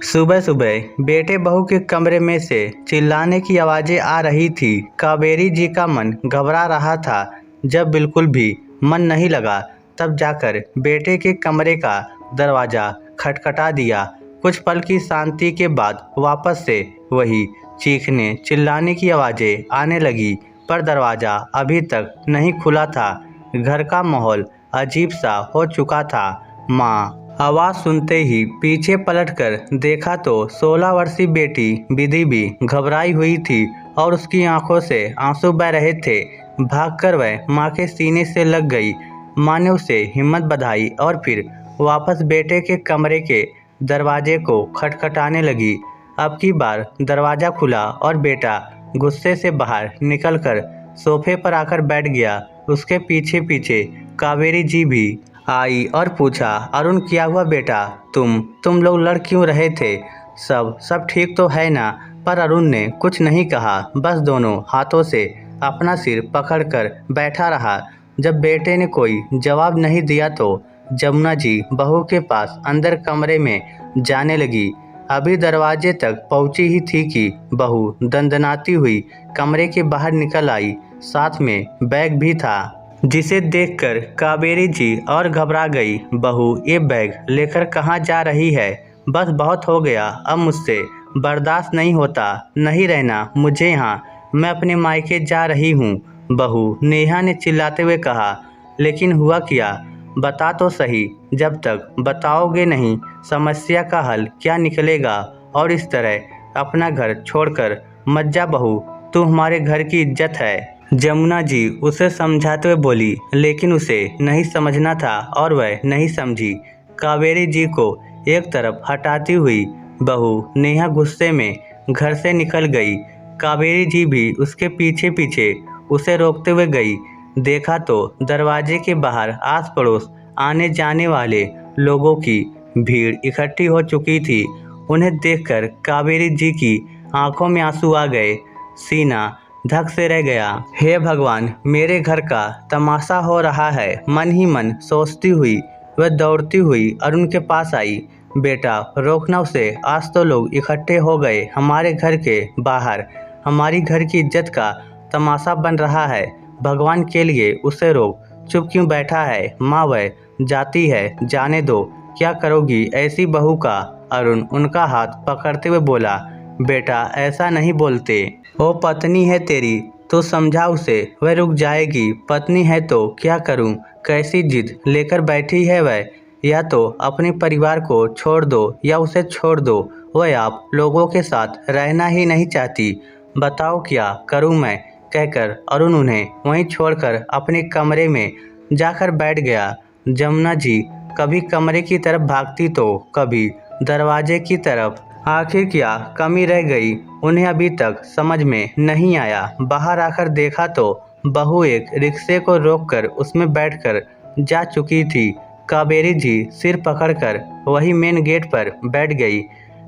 सुबह सुबह बेटे बहू के कमरे में से चिल्लाने की आवाजें आ रही थी। कावेरी जी का मन घबरा रहा था। जब बिल्कुल भी मन नहीं लगा तब जाकर बेटे के कमरे का दरवाज़ा खटखटा दिया। कुछ पल की शांति के बाद वापस से वही चीखने चिल्लाने की आवाज़ें आने लगी, पर दरवाज़ा अभी तक नहीं खुला था। घर का माहौल अजीब सा हो चुका था। माँ आवाज़ सुनते ही पीछे पलटकर देखा तो 16 वर्षीय बेटी विधि भी घबराई हुई थी और उसकी आंखों से आंसू बह रहे थे। भागकर वह माँ के सीने से लग गई। माँ ने उसे हिम्मत बधाई और फिर वापस बेटे के कमरे के दरवाजे को खटखटाने लगी। अब की बार दरवाज़ा खुला और बेटा गुस्से से बाहर निकलकर सोफे पर आकर बैठ गया। उसके पीछे पीछे कावेरी जी भी आई और पूछा, अरुण क्या हुआ बेटा? तुम लोग लड़ क्यों रहे थे? सब ठीक तो है ना? पर अरुण ने कुछ नहीं कहा, बस दोनों हाथों से अपना सिर पकड़कर बैठा रहा। जब बेटे ने कोई जवाब नहीं दिया तो जमुना जी बहू के पास अंदर कमरे में जाने लगी। अभी दरवाजे तक पहुंची ही थी कि बहू दंदनाती हुई कमरे के बाहर निकल आई। साथ में बैग भी था, जिसे देखकर कावेरी जी और घबरा गई। बहू ये बैग लेकर कहाँ जा रही है? बस बहुत हो गया, अब मुझसे बर्दाश्त नहीं होता, नहीं रहना मुझे यहाँ, मैं अपने मायके जा रही हूँ। बहू नेहा ने चिल्लाते हुए कहा। लेकिन हुआ क्या? बता तो सही। जब तक बताओगे नहीं समस्या का हल क्या निकलेगा? और इस तरह अपना घर छोड़कर मत जा बहू, तू हमारे घर की इज्जत है। जमुना जी उसे समझाते हुए बोली, लेकिन उसे नहीं समझना था और वह नहीं समझी। कावेरी जी को एक तरफ हटाती हुई बहू नेहा गुस्से में घर से निकल गई। कावेरी जी भी उसके पीछे पीछे उसे रोकते हुए गई। देखा तो दरवाजे के बाहर आस पड़ोस आने जाने वाले लोगों की भीड़ इकट्ठी हो चुकी थी। उन्हें देखकर कावेरी जी की आंखों में आंसू आ गए। सीना धक से रह गया। हे भगवान, मेरे घर का तमाशा हो रहा है, मन ही मन सोचती हुई वह दौड़ती हुई अरुण के पास आई। बेटा रोकना उसे, आज तो लोग इकट्ठे हो गए हमारे घर के बाहर, हमारी घर की इज्जत का तमाशा बन रहा है। भगवान के लिए उसे रोक, चुप क्यों बैठा है? माँ वह जाती है, जाने दो, क्या करोगी ऐसी बहू का? अरुण उनका हाथ पकड़ते हुए बोला, बेटा ऐसा नहीं बोलते, वो पत्नी है तेरी, तो समझा उसे, वह रुक जाएगी। पत्नी है तो क्या करूं? कैसी जिद लेकर बैठी है वह? या तो अपने परिवार को छोड़ दो या उसे छोड़ दो। वह आप लोगों के साथ रहना ही नहीं चाहती, बताओ क्या करूं मैं? कहकर अरुण उन्हें वहीं छोड़कर अपने कमरे में जाकर बैठ गया। जमुना जी कभी कमरे की तरफ भागती तो कभी दरवाजे की तरफ। आखिर क्या कमी रह गई, उन्हें अभी तक समझ में नहीं आया। बाहर आकर देखा तो बहू एक रिक्शे को रोककर उसमें बैठकर जा चुकी थी। कावेरी जी सिर पकड़कर वही मेन गेट पर बैठ गई।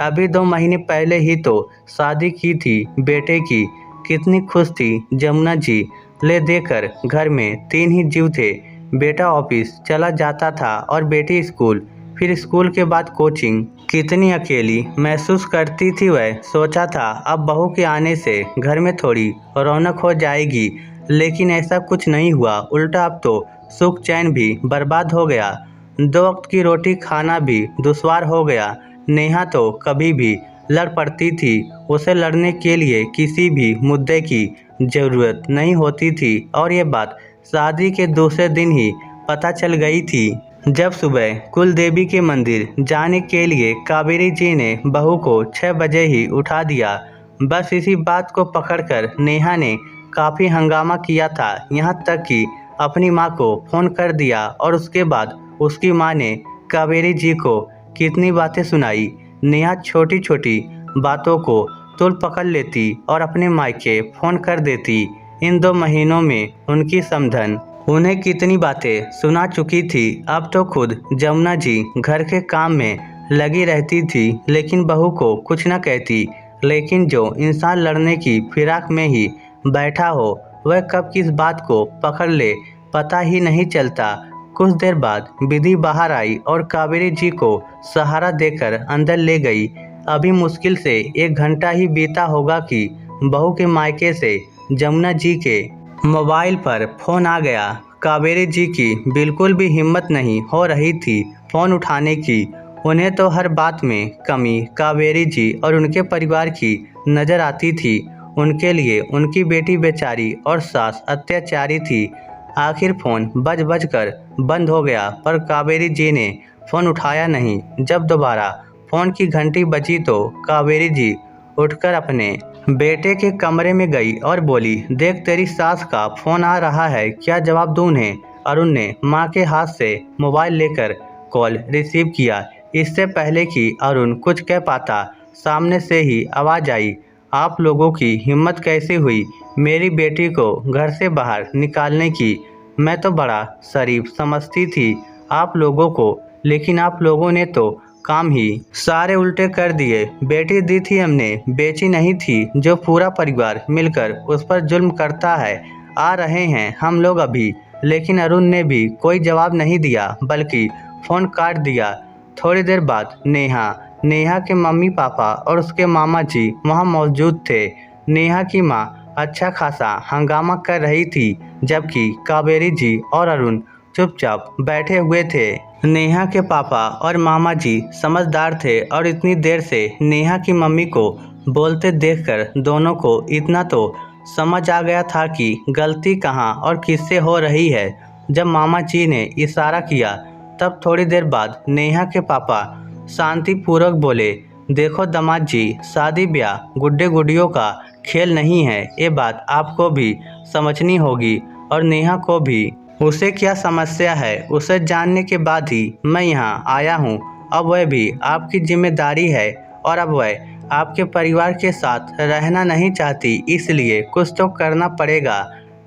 अभी 2 महीने पहले ही तो शादी की थी बेटे की, कितनी खुश थी जमुना जी। ले देकर घर में 3 ही जीव थे। बेटा ऑफिस चला जाता था और बेटी स्कूल, फिर स्कूल के बाद कोचिंग। कितनी अकेली महसूस करती थी वह। सोचा था अब बहू के आने से घर में थोड़ी रौनक हो जाएगी, लेकिन ऐसा कुछ नहीं हुआ। उल्टा अब तो सुख चैन भी बर्बाद हो गया। 2 वक्त की रोटी खाना भी दुश्वार हो गया। नेहा तो कभी भी लड़ पड़ती थी, उसे लड़ने के लिए किसी भी मुद्दे की ज़रूरत नहीं होती थी, और ये बात शादी के दूसरे दिन ही पता चल गई थी। जब सुबह कुल देवी के मंदिर जाने के लिए कावेरी जी ने बहू को 6 बजे ही उठा दिया। बस इसी बात को पकड़कर नेहा ने काफ़ी हंगामा किया था, यहाँ तक कि अपनी माँ को फ़ोन कर दिया और उसके बाद उसकी माँ ने कावेरी जी को कितनी बातें सुनाई। नेहा छोटी छोटी बातों को तुल पकड़ लेती और अपने मायके फ़ोन कर देती। इन 2 महीनों में उनकी समधन उन्हें कितनी बातें सुना चुकी थी। अब तो खुद जमुना जी घर के काम में लगी रहती थी, लेकिन बहू को कुछ न कहती। लेकिन जो इंसान लड़ने की फिराक में ही बैठा हो, वह कब किस बात को पकड़ ले पता ही नहीं चलता। कुछ देर बाद विधि बाहर आई और कावेरी जी को सहारा देकर अंदर ले गई। अभी मुश्किल से 1 घंटा ही बीता होगा कि बहू के मायके से जमुना जी के मोबाइल पर फ़ोन आ गया। कावेरी जी की बिल्कुल भी हिम्मत नहीं हो रही थी फ़ोन उठाने की। उन्हें तो हर बात में कमी कावेरी जी और उनके परिवार की नज़र आती थी। उनके लिए उनकी बेटी बेचारी और सास अत्याचारी थी। आखिर फ़ोन बज कर बंद हो गया, पर कावेरी जी ने फ़ोन उठाया नहीं। जब दोबारा फ़ोन की घंटी बजी तो कावेरी जी उठकर अपने बेटे के कमरे में गई और बोली, देख तेरी सास का फ़ोन आ रहा है, क्या जवाब दूँ उन्हें? अरुण ने मां के हाथ से मोबाइल लेकर कॉल रिसीव किया। इससे पहले कि अरुण कुछ कह पाता, सामने से ही आवाज़ आई, आप लोगों की हिम्मत कैसे हुई मेरी बेटी को घर से बाहर निकालने की? मैं तो बड़ा शरीफ समझती थी आप लोगों को, लेकिन आप लोगों ने तो काम ही सारे उल्टे कर दिए। बेटी दी थी हमने, बेची नहीं थी जो पूरा परिवार मिलकर उस पर जुल्म करता है। आ रहे हैं हम लोग अभी। लेकिन अरुण ने भी कोई जवाब नहीं दिया, बल्कि फ़ोन काट दिया। थोड़ी देर बाद नेहा के मम्मी पापा और उसके मामा जी वहाँ मौजूद थे। नेहा की माँ अच्छा खासा हंगामा कर रही थी, जबकि कावेरी जी और अरुण चुपचाप बैठे हुए थे। नेहा के पापा और मामा जी समझदार थे और इतनी देर से नेहा की मम्मी को बोलते देखकर दोनों को इतना तो समझ आ गया था कि गलती कहाँ और किससे हो रही है। जब मामा जी ने इशारा किया, तब थोड़ी देर बाद नेहा के पापा शांतिपूर्वक बोले, देखो दामाद जी, शादी ब्याह गुड्डे गुडियों का खेल नहीं है। ये बात आपको भी समझनी होगी और नेहा को भी। उसे क्या समस्या है, उसे जानने के बाद ही मैं यहाँ आया हूँ। अब वह भी आपकी जिम्मेदारी है और अब वह आपके परिवार के साथ रहना नहीं चाहती, इसलिए कुछ तो करना पड़ेगा।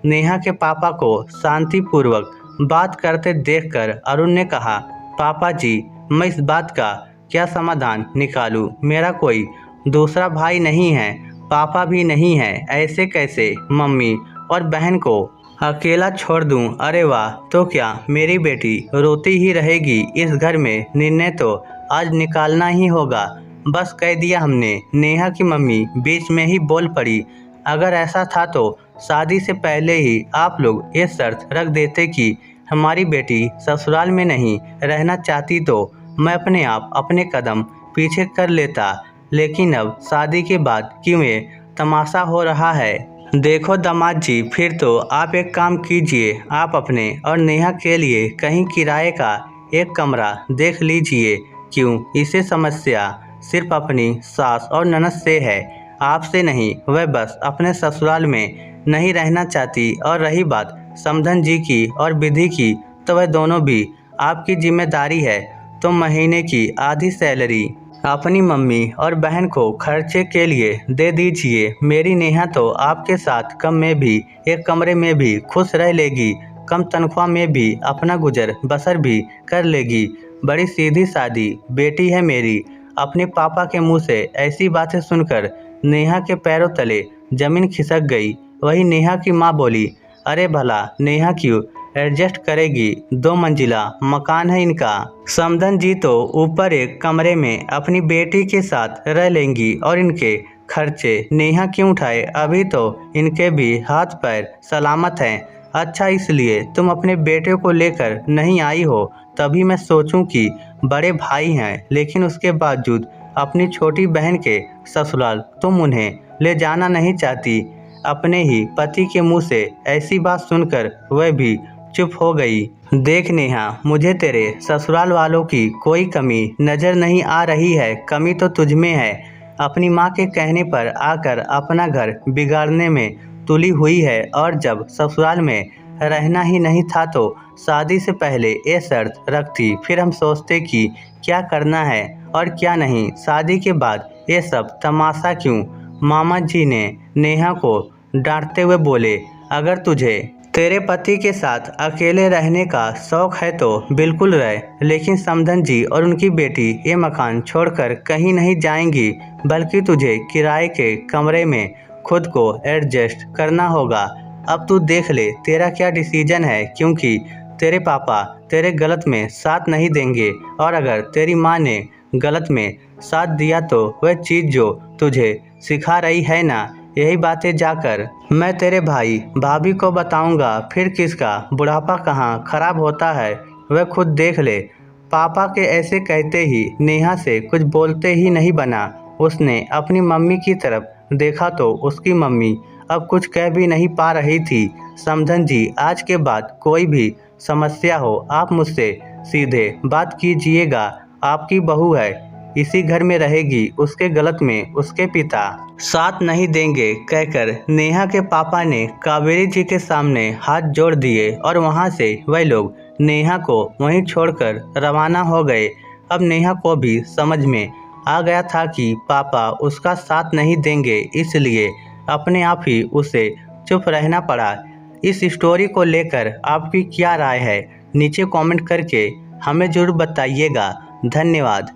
नेहा के पापा को शांतिपूर्वक बात करते देखकर अरुण ने कहा, पापा जी, मैं इस बात का क्या समाधान निकालूं? मेरा कोई दूसरा भाई नहीं है, पापा भी नहीं है, ऐसे कैसे मम्मी और बहन को अकेला छोड़ दूं? अरे वाह, तो क्या मेरी बेटी रोती ही रहेगी इस घर में? निर्णय तो आज निकालना ही होगा। बस कह दिया हमने। नेहा की मम्मी बीच में ही बोल पड़ी, अगर ऐसा था तो शादी से पहले ही आप लोग ये शर्त रख देते कि हमारी बेटी ससुराल में नहीं रहना चाहती तो मैं अपने आप अपने कदम पीछे कर लेता। लेकिन अब शादी के बाद क्यों ये तमाशा हो रहा है? देखो दामाद जी, फिर तो आप एक काम कीजिए, आप अपने और नेहा के लिए कहीं किराए का एक कमरा देख लीजिए। क्यों? इसे समस्या सिर्फ अपनी सास और ननद से है, आपसे नहीं। वह बस अपने ससुराल में नहीं रहना चाहती। और रही बात समधन जी की और विधि की, तो वह दोनों भी आपकी जिम्मेदारी है। तो महीने की आधी सैलरी अपनी मम्मी और बहन को खर्चे के लिए दे दीजिए। मेरी नेहा तो आपके साथ कम में भी एक कमरे में भी खुश रह लेगी, कम तनख्वाह में भी अपना गुजर बसर भी कर लेगी। बड़ी सीधी सादी बेटी है मेरी। अपने पापा के मुंह से ऐसी बातें सुनकर नेहा के पैरों तले जमीन खिसक गई। वही नेहा की माँ बोली, अरे भला नेहा क्यों एडजस्ट करेगी? 2 मंजिला मकान है इनका। समधन जी तो ऊपर एक कमरे में अपनी बेटी के साथ रह लेंगी और इनके खर्चे नेहा क्यों उठाए? अभी तो इनके भी हाथ पैर सलामत हैं। अच्छा, इसलिए तुम अपने बेटे को लेकर नहीं आई हो? तभी मैं सोचूं कि बड़े भाई हैं, लेकिन उसके बावजूद अपनी छोटी बहन के ससुराल तुम उन्हें ले जाना नहीं चाहती। अपने ही पति के मुंह से ऐसी बात सुनकर वह भी चुप हो गई। देख नेहा, मुझे तेरे ससुराल वालों की कोई कमी नज़र नहीं आ रही है, कमी तो तुझ में है। अपनी माँ के कहने पर आकर अपना घर बिगाड़ने में तुली हुई है, और जब ससुराल में रहना ही नहीं था तो शादी से पहले ये शर्त रखती, फिर हम सोचते कि क्या करना है और क्या नहीं। शादी के बाद ये सब तमाशा क्यों? मामा जी ने नेहा को डांटते हुए बोले, अगर तुझे तेरे पति के साथ अकेले रहने का शौक है तो बिल्कुल रह, लेकिन समधन जी और उनकी बेटी ये मकान छोड़कर कहीं नहीं जाएंगी, बल्कि तुझे किराए के कमरे में खुद को एडजस्ट करना होगा। अब तू देख ले तेरा क्या डिसीजन है, क्योंकि तेरे पापा तेरे गलत में साथ नहीं देंगे, और अगर तेरी माँ ने गलत में साथ दिया तो वह चीज़ जो तुझे सिखा रही है ना, यही बातें जाकर मैं तेरे भाई भाभी को बताऊंगा। फिर किसका बुढ़ापा कहाँ खराब होता है वह खुद देख ले। पापा के ऐसे कहते ही नेहा से कुछ बोलते ही नहीं बना। उसने अपनी मम्मी की तरफ देखा तो उसकी मम्मी अब कुछ कह भी नहीं पा रही थी। समधन जी, आज के बाद कोई भी समस्या हो आप मुझसे सीधे बात कीजिएगा। आपकी बहू है, इसी घर में रहेगी। उसके गलत में उसके पिता साथ नहीं देंगे कहकर नेहा के पापा ने कावेरी जी के सामने हाथ जोड़ दिए और वहां से वह लोग नेहा को वहीं छोड़कर रवाना हो गए। अब नेहा को भी समझ में आ गया था कि पापा उसका साथ नहीं देंगे, इसलिए अपने आप ही उसे चुप रहना पड़ा। इस स्टोरी को लेकर आपकी क्या राय है नीचे कमेंट करके हमें ज़रूर बताइएगा। धन्यवाद।